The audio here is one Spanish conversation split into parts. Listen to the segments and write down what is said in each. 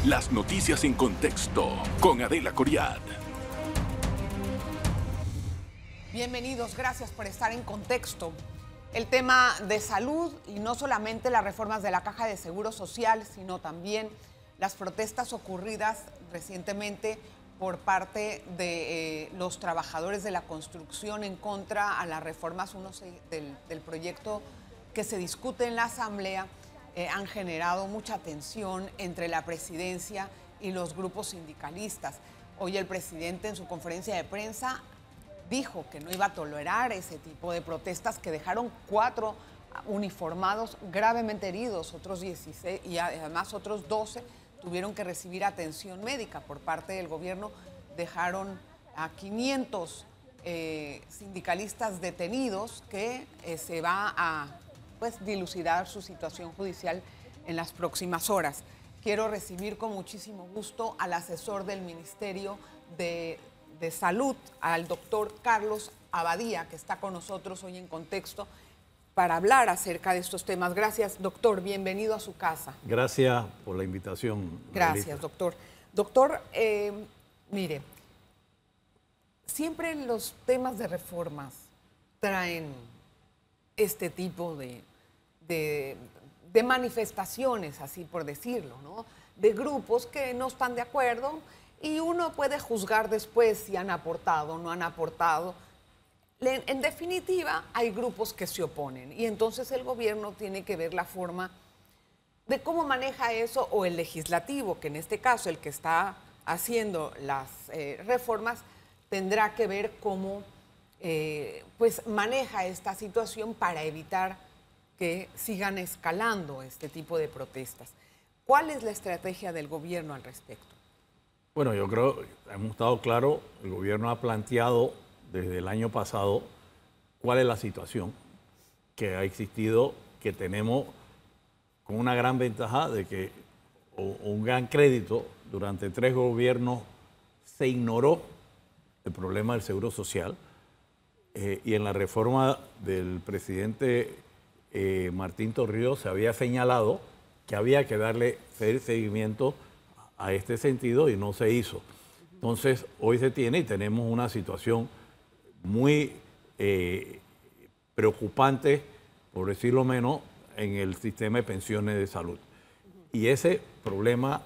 Las noticias en contexto con Adela Coriad. Bienvenidos, gracias por estar en Contexto. El tema de salud y no solamente las reformas de la Caja de Seguro Social, sino también las protestas ocurridas recientemente por parte de los trabajadores de la construcción en contra a las reformas del proyecto que se discute en la Asamblea, han generado mucha tensión entre la presidencia y los grupos sindicalistas. Hoy el presidente en su conferencia de prensa dijo que no iba a tolerar ese tipo de protestas que dejaron 4 uniformados gravemente heridos, otros 16 y además otros 12 tuvieron que recibir atención médica por parte del gobierno. Dejaron a 500 sindicalistas detenidos que se va a dilucidar su situación judicial en las próximas horas. Quiero recibir con muchísimo gusto al asesor del Ministerio de Salud, al doctor Carlos Abadía, que está con nosotros hoy en Contexto para hablar acerca de estos temas. Gracias, doctor. Bienvenido a su casa. Gracias por la invitación. Gracias, doctor. Doctor, mire, siempre los temas de reformas traen este tipo de manifestaciones, así por decirlo, ¿no? De grupos que no están de acuerdo y uno puede juzgar después si han aportado o no han aportado. En definitiva, hay grupos que se oponen y entonces el gobierno tiene que ver la forma de cómo maneja eso, o el legislativo, que en este caso el que está haciendo las reformas, tendrá que ver cómo maneja esta situación para evitar que sigan escalando este tipo de protestas. ¿Cuál es la estrategia del gobierno al respecto? Bueno, yo creo que hemos estado claros, el gobierno ha planteado desde el año pasado cuál es la situación que ha existido, que tenemos con una gran ventaja de que, o un gran crédito, durante 3 gobiernos se ignoró el problema del seguro social y en la reforma del presidente Martín Torrijos se había señalado que había que darle seguimiento a este sentido y no se hizo. Entonces, hoy se tiene y tenemos una situación muy preocupante, por decirlo menos, en el sistema de pensiones de salud. Y ese problema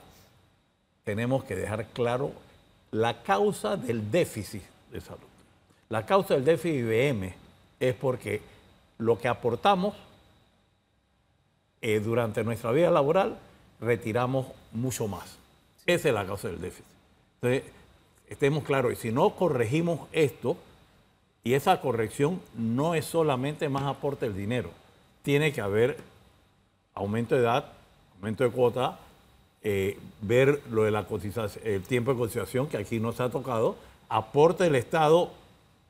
tenemos que dejar claro la causa del déficit de salud. La causa del déficit IBM es porque lo que aportamos durante nuestra vida laboral retiramos mucho más. Esa es la causa del déficit. Entonces, estemos claros, y si no corregimos esto, y esa corrección no es solamente más aporte del dinero, tiene que haber aumento de edad, aumento de cuota, ver lo de la cotización, el tiempo de cotización, que aquí no se ha tocado, aporte del Estado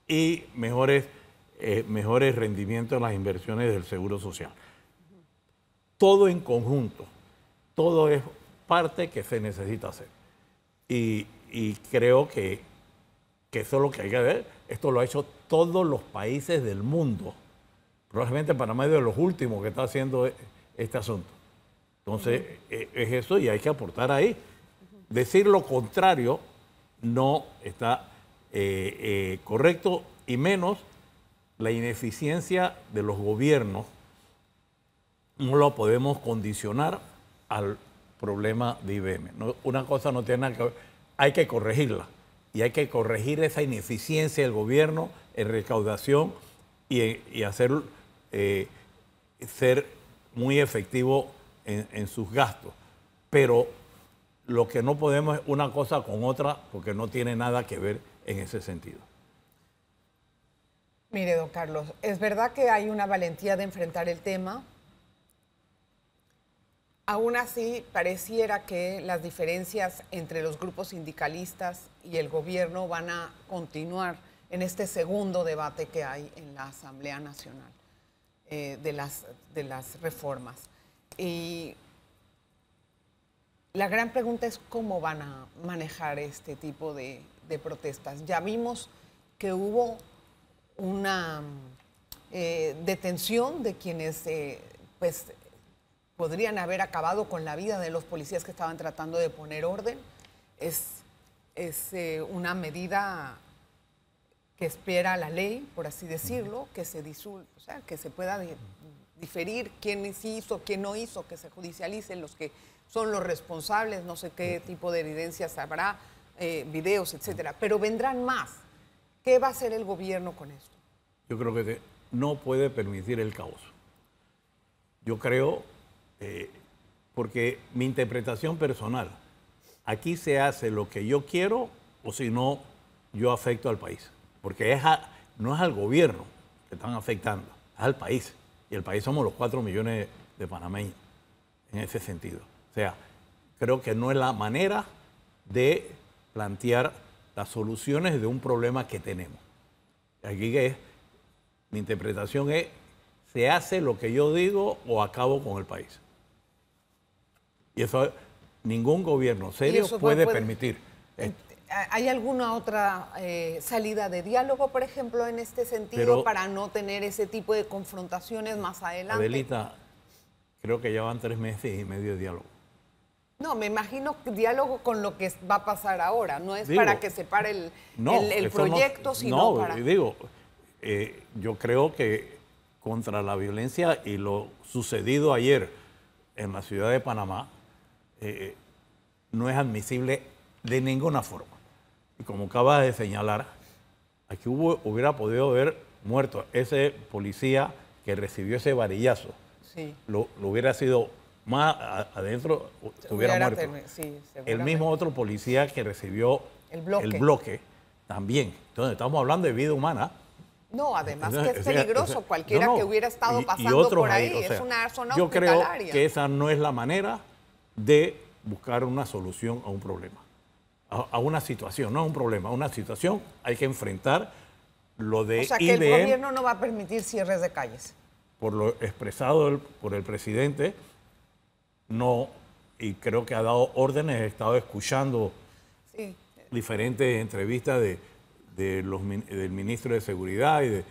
y mejores rendimientos en las inversiones del Seguro Social. Todo en conjunto, todo es parte que se necesita hacer. Y creo que eso es lo que hay que ver. Esto lo ha hecho todos los países del mundo. Probablemente Panamá es de los últimos que está haciendo este asunto. Entonces, es eso y hay que aportar ahí. Decir lo contrario no está correcto, y menos la ineficiencia de los gobiernos no lo podemos condicionar al problema de IBM. No, una cosa no tiene nada que ver, hay que corregirla. Y hay que corregir esa ineficiencia del gobierno en recaudación y hacer ser muy efectivo en sus gastos. Pero lo que no podemos es una cosa con otra, porque no tiene nada que ver en ese sentido. Mire, don Carlos, es verdad que hay una valentía de enfrentar el tema. Aún así, pareciera que las diferencias entre los grupos sindicalistas y el gobierno van a continuar en este segundo debate que hay en la Asamblea Nacional de las reformas. Y la gran pregunta es cómo van a manejar este tipo de protestas. Ya vimos que hubo una detención de quienes podrían haber acabado con la vida de los policías que estaban tratando de poner orden. Es una medida que espera la ley, por así decirlo, que se o sea, que se pueda diferir quién sí hizo, quién no hizo, que se judicialicen los que son los responsables, no sé qué tipo de evidencias habrá, videos, etcétera. Pero vendrán más. ¿Qué va a hacer el gobierno con esto? Yo creo que no puede permitir el caos. Yo creo, porque mi interpretación personal, aquí se hace lo que yo quiero o si no, yo afecto al país. Porque no es al gobierno que están afectando, es al país. Y el país somos los 4 millones de panameños en ese sentido. O sea, creo que no es la manera de plantear las soluciones de un problema que tenemos. Aquí mi interpretación es, se hace lo que yo digo o acabo con el país. Y eso ningún gobierno serio puede permitir. ¿Hay alguna otra salida de diálogo, por ejemplo, en este sentido, para no tener ese tipo de confrontaciones más adelante? Adelita, creo que ya van 3 meses y medio de diálogo. No, me imagino diálogo con lo que va a pasar ahora. No es para que se pare el proyecto, sino para... Yo creo que contra la violencia y lo sucedido ayer en la ciudad de Panamá no es admisible de ninguna forma. Y como acabas de señalar, aquí hubiera podido haber muerto ese policía que recibió ese varillazo. Sí. Lo hubiera sido más adentro, hubiera muerto. Sí, el mismo otro policía que recibió el bloque también. Entonces estamos hablando de vida humana. No, además que es peligroso. Cualquiera que hubiera estado pasando por ahí, es una zona yo hospitalaria. Creo que esa no es la manera de buscar una solución a un problema. A una situación, no a un problema, a una situación. Hay que enfrentar lo de O sea, que el gobierno no va a permitir cierres de calles. Por lo expresado por el presidente, no, y creo que ha dado órdenes, he estado escuchando diferentes entrevistas del ministro de Seguridad y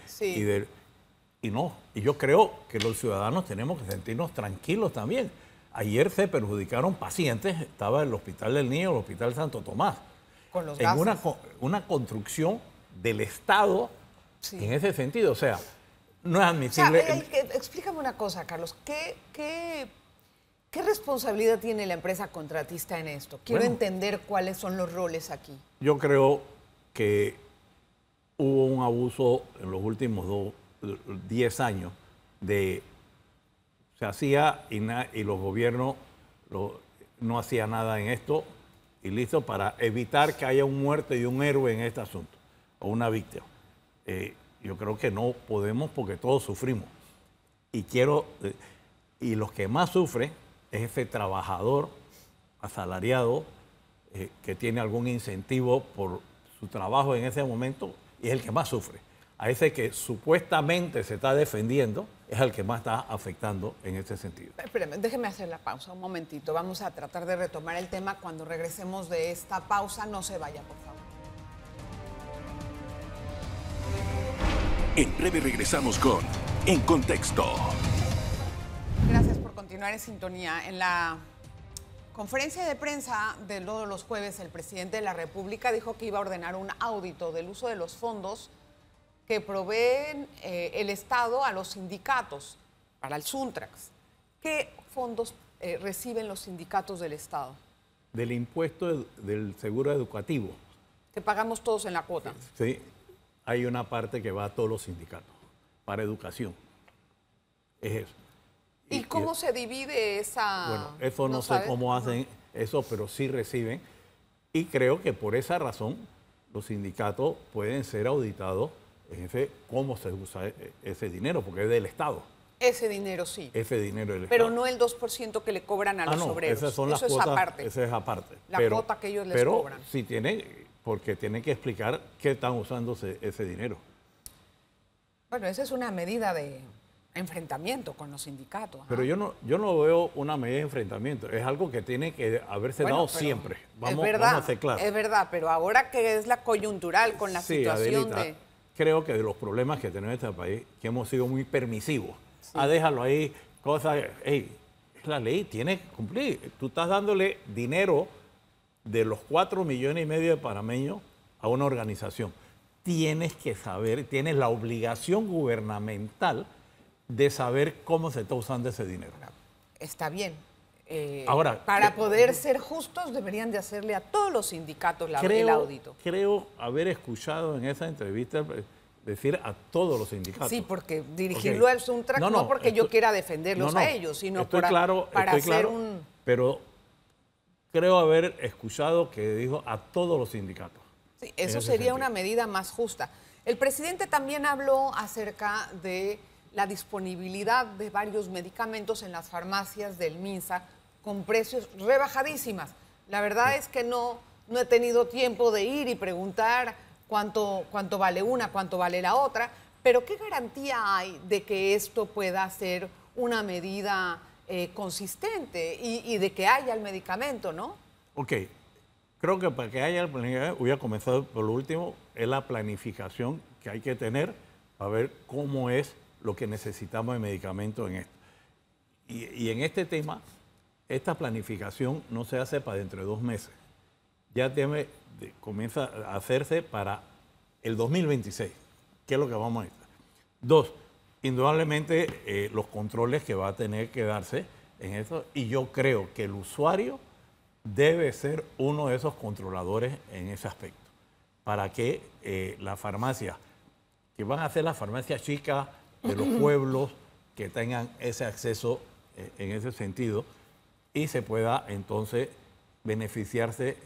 yo creo que los ciudadanos tenemos que sentirnos tranquilos también. Ayer se perjudicaron pacientes, estaba el Hospital del Niño, el Hospital Santo Tomás, con los en gases. una construcción del Estado en ese sentido. O sea, no es admisible. O sea, explícame una cosa, Carlos. ¿Qué responsabilidad tiene la empresa contratista en esto? Quiero entender cuáles son los roles aquí. Yo creo que hubo un abuso en los últimos 10 años se hacía y los gobiernos no hacían nada en esto y listo para evitar que haya un muerto y un héroe en este asunto o una víctima. Yo creo que no podemos porque todos sufrimos. Y los que más sufren es ese trabajador asalariado que tiene algún incentivo por su trabajo en ese momento y es el que más sufre. A ese que supuestamente se está defendiendo es el que más está afectando en ese sentido. Espérame, déjeme hacer la pausa un momentito. Vamos a tratar de retomar el tema cuando regresemos de esta pausa. No se vaya, por favor. En breve regresamos con En Contexto. Gracias por continuar en sintonía. En la conferencia de prensa de los jueves, el presidente de la República dijo que iba a ordenar un audito del uso de los fondos que proveen el Estado a los sindicatos para el Suntrax. ¿Qué fondos reciben los sindicatos del Estado? Del impuesto del seguro educativo. Que pagamos todos en la cuota. Sí, hay una parte que va a todos los sindicatos para educación. Es eso. ¿Y cómo se divide esa...? Bueno, eso no sé cómo hacen eso, pero sí reciben. Y creo que por esa razón los sindicatos pueden ser auditados en cómo se usa ese dinero, porque es del Estado. Ese dinero sí. Ese dinero del Pero Estado. no el 2% que le cobran a los obreros. Esas son las eso cuotas, es aparte. Esa es aparte. La cuota que ellos les cobran. Pero sí porque tienen que explicar qué están usando ese dinero. Bueno, esa es una medida de enfrentamiento con los sindicatos. Pero yo no veo una medida de enfrentamiento. Es algo que tiene que haberse dado siempre. Vamos a ser claros. Es verdad, pero ahora que es la coyuntural con la situación Adelita, creo que de los problemas que tenemos en este país, que hemos sido muy permisivos. Déjalo ahí, cosas, es la ley, tiene que cumplir. Tú estás dándole dinero de los 4,5 millones de panameños a una organización. Tienes que saber, tienes la obligación gubernamental de saber cómo se está usando ese dinero. Está bien. Ahora, para poder ser justos, deberían de hacerle a todos los sindicatos el audito. Creo haber escuchado en esa entrevista decir a todos los sindicatos. Sí, porque dirigirlo al Suntrax no porque yo quiera defenderlos a ellos, sino para hacer un... Pero creo haber escuchado que dijo a todos los sindicatos. Sí, eso sería una medida más justa. El presidente también habló acerca de la disponibilidad de varios medicamentos en las farmacias del MINSA con precios rebajadísimas. La verdad es que no he tenido tiempo de ir y preguntar cuánto vale una, cuánto vale la otra, pero ¿qué garantía hay de que esto pueda ser una medida consistente y de que haya el medicamento, ¿no? Ok, creo que para que haya el medicamento, voy a comenzar por lo último, es la planificación que hay que tener para ver cómo es lo que necesitamos de medicamentos en esto. Y en este tema, esta planificación no se hace para dentro de 2 meses. Ya comienza a hacerse para el 2026, que es lo que vamos a necesitar. 2, indudablemente los controles que va a tener que darse en eso, y yo creo que el usuario debe ser uno de esos controladores en ese aspecto, para que las farmacias, que van a ser las farmacias chicas de los pueblos, que tengan ese acceso en ese sentido y se pueda entonces beneficiarse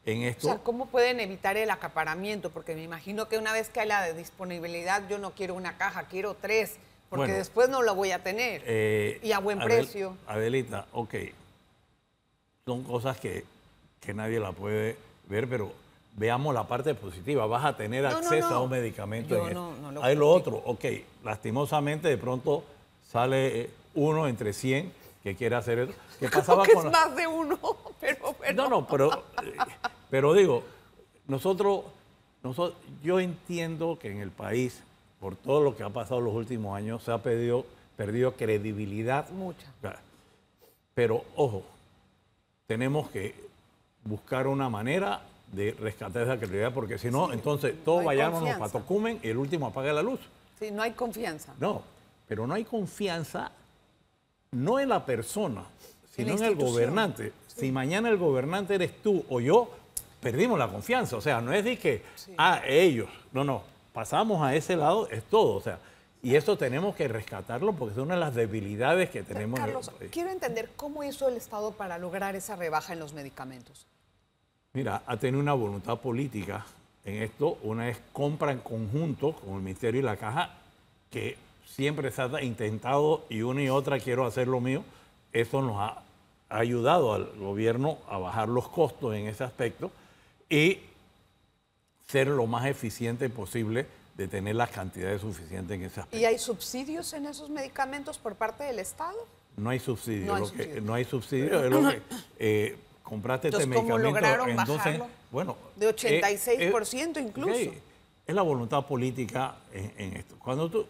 en esto. O sea, ¿cómo pueden evitar el acaparamiento? Porque me imagino que una vez que hay la disponibilidad, yo no quiero una caja, quiero 3, porque después no lo voy a tener. Y a buen precio. Adelita, ok. Son cosas que nadie la puede ver, pero veamos la parte positiva. Vas a tener acceso a un medicamento. Hay lo otro, ok. Lastimosamente, de pronto sale uno entre 100 que quiere hacer eso. ¿Qué pasaba con es más de uno? Pero digo, yo entiendo que en el país, por todo lo que ha pasado en los últimos años, se ha perdido credibilidad. Mucha. Pero, ojo, tenemos que buscar una manera de rescatar esa credibilidad, porque si no, entonces todos vayámonos para Tocumen y el último apaga la luz. Sí, no hay confianza. No, pero no hay confianza, no en la persona, sino en el gobernante. Sí. Si mañana el gobernante eres tú o yo, perdimos la confianza. O sea, no es de que, ellos. No, pasamos a ese lado, es todo. O sea, y eso tenemos que rescatarlo porque es una de las debilidades que tenemos. Carlos, quiero entender cómo hizo el Estado para lograr esa rebaja en los medicamentos. Mira, ha tenido una voluntad política en esto. Una es compra en conjunto con el Ministerio y la Caja, que siempre se ha intentado y una y otra quiero hacer lo mío. Eso nos ha ayudado al gobierno a bajar los costos en ese aspecto y ser lo más eficiente posible de tener las cantidades suficientes en ese aspecto. ¿Y hay subsidios en esos medicamentos por parte del Estado? No hay subsidio. No hay subsidio. Es lo que compraste este medicamento. ¿Cómo lograron bajarlo? Bueno, de 86% incluso. Okay. Es la voluntad política en esto. Cuando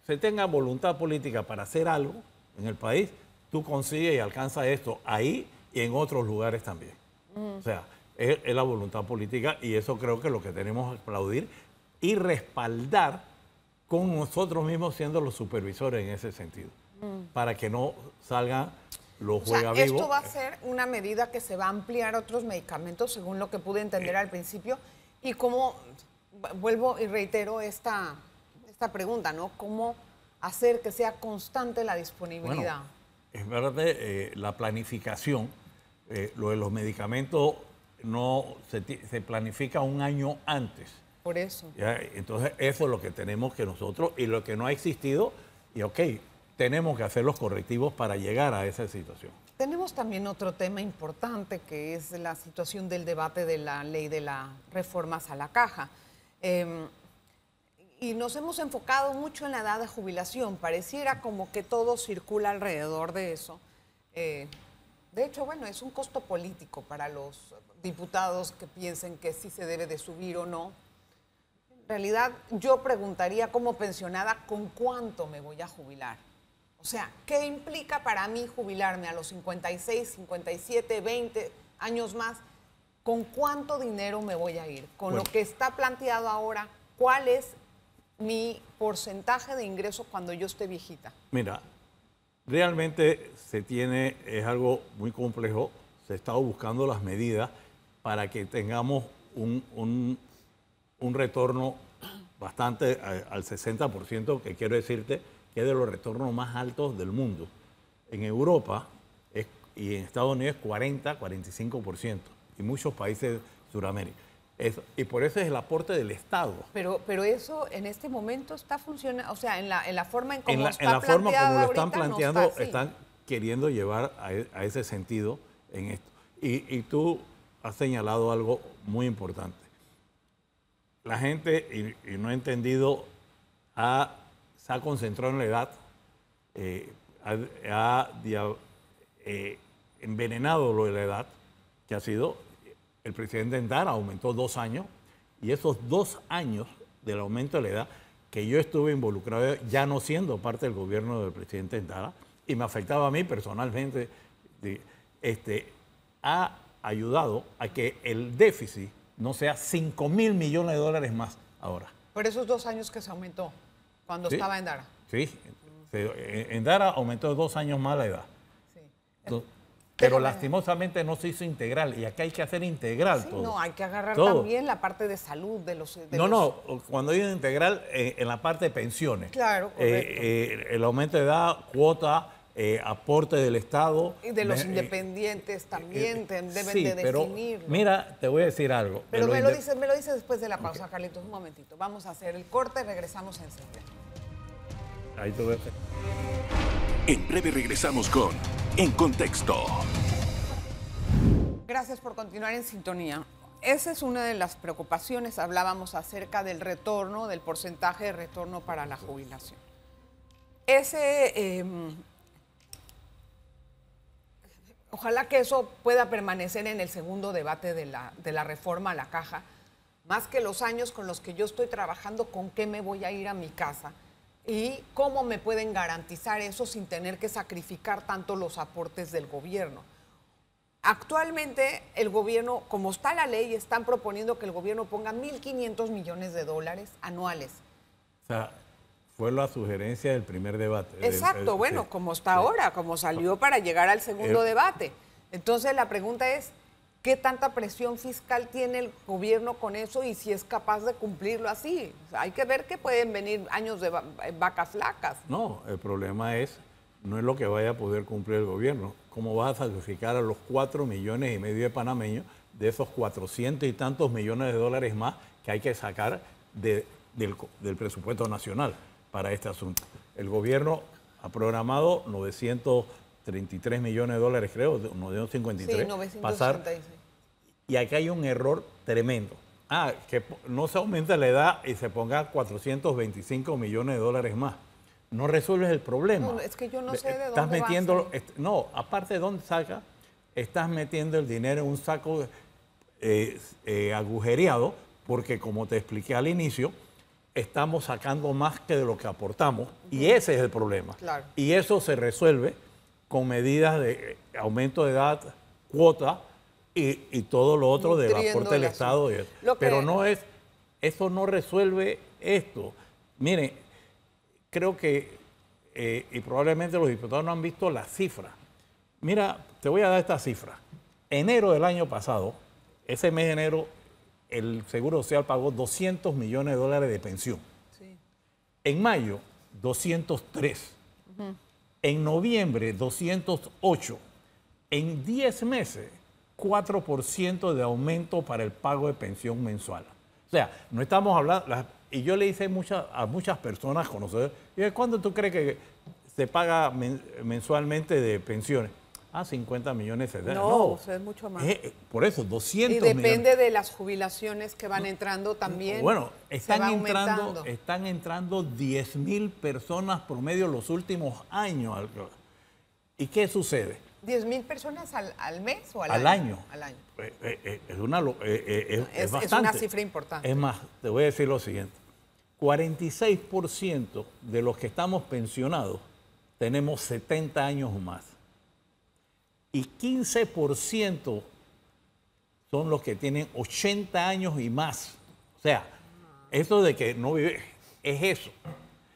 se tenga voluntad política para hacer algo en el país, tú consigues y alcanzas esto ahí y en otros lugares también. O sea, es la voluntad política y eso creo que es lo que tenemos que aplaudir y respaldar con nosotros mismos siendo los supervisores en ese sentido, para que no salgan los juegavivos. Esto va a ser una medida que se va a ampliar a otros medicamentos, según lo que pude entender al principio, y como, vuelvo y reitero esta pregunta, ¿no? ¿Cómo hacer que sea constante la disponibilidad? Bueno, es verdad, la planificación, lo de los medicamentos se planifica un año antes. Por eso. ¿Ya? Entonces, eso es lo que tenemos que nosotros, y lo que no ha existido, y tenemos que hacer los correctivos para llegar a esa situación. Tenemos también otro tema importante, que es la situación del debate de la ley de las reformas a la caja. Y nos hemos enfocado mucho en la edad de jubilación. Pareciera como que todo circula alrededor de eso. De hecho, bueno, es un costo político para los diputados que piensen que sí se debe de subir o no. En realidad, yo preguntaría como pensionada, ¿con cuánto me voy a jubilar? O sea, ¿qué implica para mí jubilarme a los 56, 57, 20 años más? ¿Con cuánto dinero me voy a ir? Con lo que está planteado ahora, ¿cuál es mi porcentaje de ingreso cuando yo esté viejita? Mira, realmente es algo muy complejo. Se ha estado buscando las medidas para que tengamos un retorno bastante al 60%, que quiero decirte que es de los retornos más altos del mundo. En Europa y en Estados Unidos es 40-45%, y muchos países de Sudamérica. Y por eso es el aporte del Estado. Pero eso en este momento está funcionando, o sea, en la forma en cómo está en la forma como lo están ahorita, planteando, no está así. están queriendo llevar a ese sentido en esto. Y tú has señalado algo muy importante. La gente, y no he entendido, se ha concentrado en la edad, envenenado lo de la edad, que ha sido, el presidente Endara aumentó 2 años, y esos 2 años del aumento de la edad, que yo estuve involucrado ya no siendo parte del gobierno del presidente Endara, y me afectaba a mí personalmente, ha ayudado a que el déficit no sea 5.000 millones de dólares más ahora. Por esos 2 años que se aumentó, cuando estaba Endara. Sí, Endara aumentó 2 años más la edad. Sí. Entonces, pero lastimosamente no se hizo integral, y acá hay que hacer integral todo. No, hay que agarrar todo. También la parte de salud de los... Cuando digo integral, en la parte de pensiones. Claro, correcto. El aumento de edad, cuota, aporte del Estado. Y de los independientes también deben sí, de pero definirlo. Mira, te voy a decir algo. Pero me lo dices después de la pausa, okay. Carlitos, un momentito. Vamos a hacer el corte, regresamos enseguida. Ahí te voy a hacer. En breve regresamos con En Contexto. Gracias por continuar en sintonía. Esa es una de las preocupaciones. Hablábamos acerca del retorno, del porcentaje de retorno para la jubilación. Ojalá que eso pueda permanecer en el segundo debate de la reforma a la caja, más que los años con los que yo estoy trabajando, con qué me voy a ir a mi casa y cómo me pueden garantizar eso sin tener que sacrificar tanto los aportes del gobierno. Actualmente el gobierno, como está la ley, están proponiendo que el gobierno ponga 1.500 millones de dólares anuales. O sea, fue la sugerencia del primer debate. Exacto, bueno, como está ahora, como salió para llegar al segundo debate. Entonces la pregunta es, ¿qué tanta presión fiscal tiene el gobierno con eso y si es capaz de cumplirlo así? O sea, hay que ver que pueden venir años de vacas flacas. No, el problema no es lo que vaya a poder cumplir el gobierno. ¿Cómo vas a sacrificar a los 4,5 millones de panameños de esos 400 y tantos millones de dólares más que hay que sacar del presupuesto nacional para este asunto? El gobierno ha programado 933 millones de dólares, creo, 953. Sí, 966. Pasar, y aquí hay un error tremendo. Que no se aumente la edad y se ponga 425 millones de dólares más. No resuelves el problema. No, es que yo no sé de estás dónde metiendo, no, aparte de dónde saca, estás metiendo el dinero en un saco agujereado, porque como te expliqué al inicio, estamos sacando más que de lo que aportamos, y ese es el problema. Claro. Y eso se resuelve con medidas de aumento de edad, cuota y todo lo otro del aporte del Estado. Pero eso no resuelve esto. Miren, creo que, y probablemente los diputados no han visto la cifra. Mira, te voy a dar esta cifra. Enero del año pasado, ese mes de enero, el Seguro Social pagó 200 millones de dólares de pensión. Sí. En mayo, 203. En noviembre, 208. En 10 meses, 4% de aumento para el pago de pensión mensual. O sea, no estamos hablando... Y yo le hice a muchas personas conocer, ¿cuánto tú crees que se paga mensualmente de pensiones? 50 millones de dólares. No, es mucho más. Por eso, 200 millones. Y depende millones. De las jubilaciones que van entrando también. Bueno, están entrando 10,000 personas promedio los últimos años. ¿Y qué sucede? ¿10,000 personas al mes o al año? Al año. Es bastante. Es una cifra importante. Es más, te voy a decir lo siguiente. 46% de los que estamos pensionados tenemos 70 años o más. Y 15% son los que tienen 80 años y más. O sea, eso de que no vive, es eso.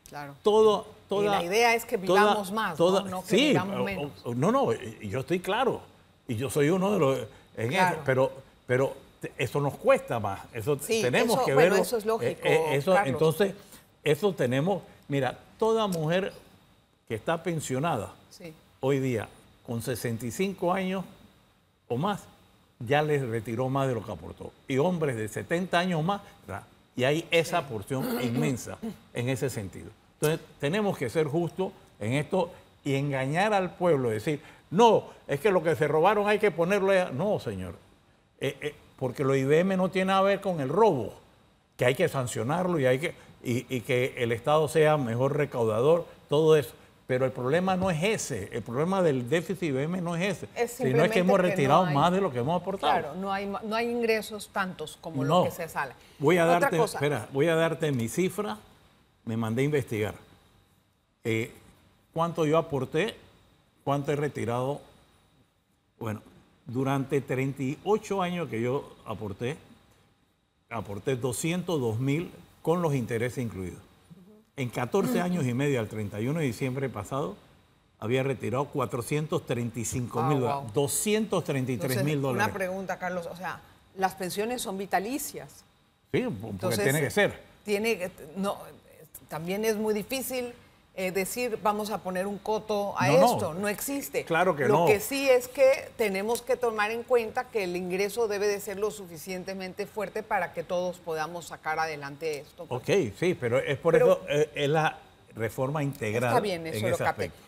Claro. Toda, y la idea es que vivamos más, ¿no? Que sí, vivamos menos. No, yo estoy claro. Y yo soy uno de los... Claro. Pero eso nos cuesta más. Eso Sí, tenemos eso, que bueno, verlo. eso es lógico, Carlos. Entonces, eso tenemos... Mira, toda mujer que está pensionada Sí. hoy día con 65 años o más, ya les retiró más de lo que aportó. Y hombres de 70 años o más, ¿verdad? Y hay esa porción inmensa en ese sentido. Entonces, tenemos que ser justos en esto y engañar al pueblo, decir, no, es que lo que se robaron hay que ponerlo allá. No, señor, porque lo IBM no tiene nada que ver con el robo, que hay que sancionarlo y que el Estado sea mejor recaudador, todo eso. Pero el problema no es ese, el problema del déficit IBM no es ese, sino es que hemos retirado más de lo que hemos aportado. Claro, no hay ingresos tantos como lo que se sale. Voy a Otra darte, cosa. espera, voy a darte mi cifra, me mandé a investigar. ¿Cuánto yo aporté? ¿Cuánto he retirado? Bueno, durante 38 años que yo aporté 202.000 con los intereses incluidos. En 14 años y medio, al 31 de diciembre pasado, había retirado 435.000 dólares, 233.000 dólares. Una pregunta, Carlos, o sea, las pensiones son vitalicias. Sí, porque Entonces, tiene que ser. También es muy difícil decir vamos a poner un coto a No, esto, no existe. Claro que no. no. Lo que sí es que tenemos que tomar en cuenta que el ingreso debe de ser lo suficientemente fuerte para que todos podamos sacar adelante esto. Ok, sí, pero es por eso es la reforma integral. Está bien, eso en lo ese capté. aspecto.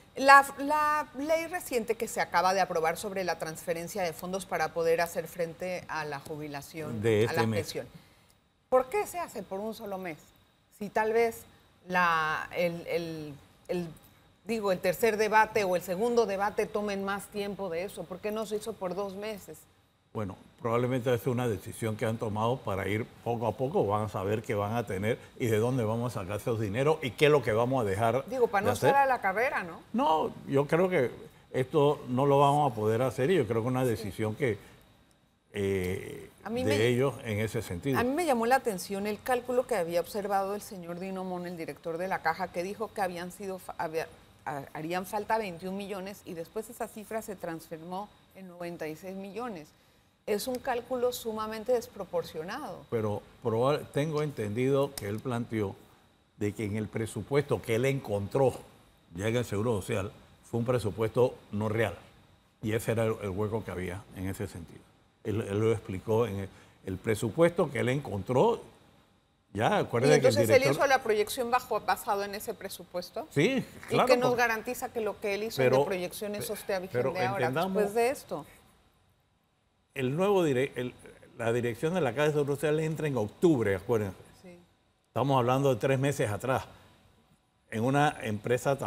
La ley reciente que se acaba de aprobar sobre la transferencia de fondos para poder hacer frente a la jubilación, de a la pensión. ¿Por qué se hace por un solo mes? Si tal vez el tercer debate o el segundo debate tomen más tiempo de eso. ¿Por qué no se hizo por 2 meses? Bueno, probablemente es una decisión que han tomado para ir poco a poco, van a saber qué van a tener y de dónde vamos a sacar esos dineros y qué es lo que vamos a dejar para no de hacer. estar a la carrera, ¿no? No, yo creo que esto no lo vamos a poder hacer y yo creo que es una decisión que ellos en ese sentido. A mí me llamó la atención el cálculo que había observado el señor Dino Mon, el director de la Caja, que dijo que harían falta 21 millones y después esa cifra se transformó en 96 millones. Es un cálculo sumamente desproporcionado. Pero tengo entendido que él planteó de que en el presupuesto que él encontró ya en el Seguro Social fue un presupuesto no real. Y ese era el hueco que había en ese sentido. Él lo explicó en el presupuesto que él encontró. Ya, acuérdate ¿Y entonces que el director... él hizo la proyección basado en ese presupuesto? Sí, claro. ¿Y qué nos garantiza que lo que él hizo de proyección eso esté vigente ahora, después de esto? La dirección de la Caja de Seguro Social entra en octubre, acuérdense. Sí. Estamos hablando de 3 meses atrás. En una empresa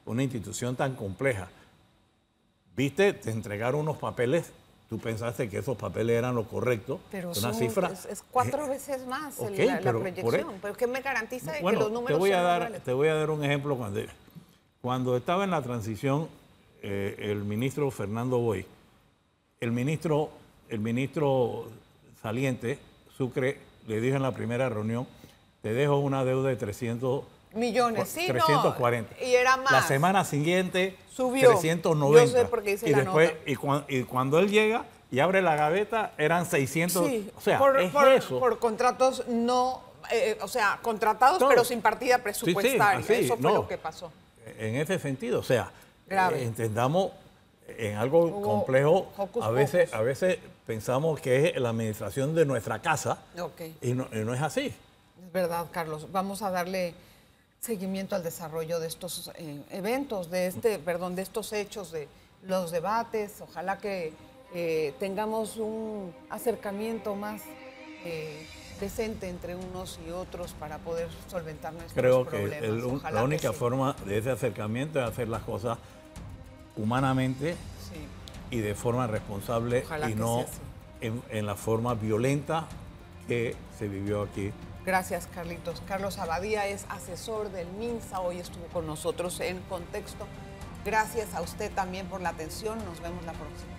una institución tan compleja. Viste, te entregaron unos papeles, tú pensaste que esos papeles eran lo correcto. Pero una cifra. Es 4 veces más la proyección. ¿Pero qué me garantiza de que los números son normales? Te voy a dar un ejemplo. Cuando estaba en la transición el ministro Fernando Boy, el ministro saliente, Sucre, le dijo en la primera reunión, te dejo una deuda de 300 millones, sí, 340. No, y era más. La semana siguiente, subió. 390. Yo sé por qué hice y la después, nota. Y cuando él llega y abre la gaveta, eran 600. Sí, o sea, por contratos no, contratados, todo. pero sin partida presupuestaria. Sí, eso fue lo que pasó. En ese sentido, o sea, entendamos en algo complejo, a veces pensamos que es la administración de nuestra casa y no es así. Es verdad, Carlos. Vamos a darle seguimiento al desarrollo de estos eventos, de estos hechos, de los debates. Ojalá que tengamos un acercamiento más decente entre unos y otros para poder solventar nuestros problemas. Creo que la única forma de ese acercamiento es hacer las cosas humanamente y de forma responsable y no en la forma violenta que se vivió aquí Gracias, Carlitos. Carlos Abadía es asesor del MINSA, hoy estuvo con nosotros en Contexto. Gracias a usted también por la atención, nos vemos la próxima.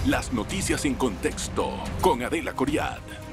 Las noticias en contexto con Adela Coriad.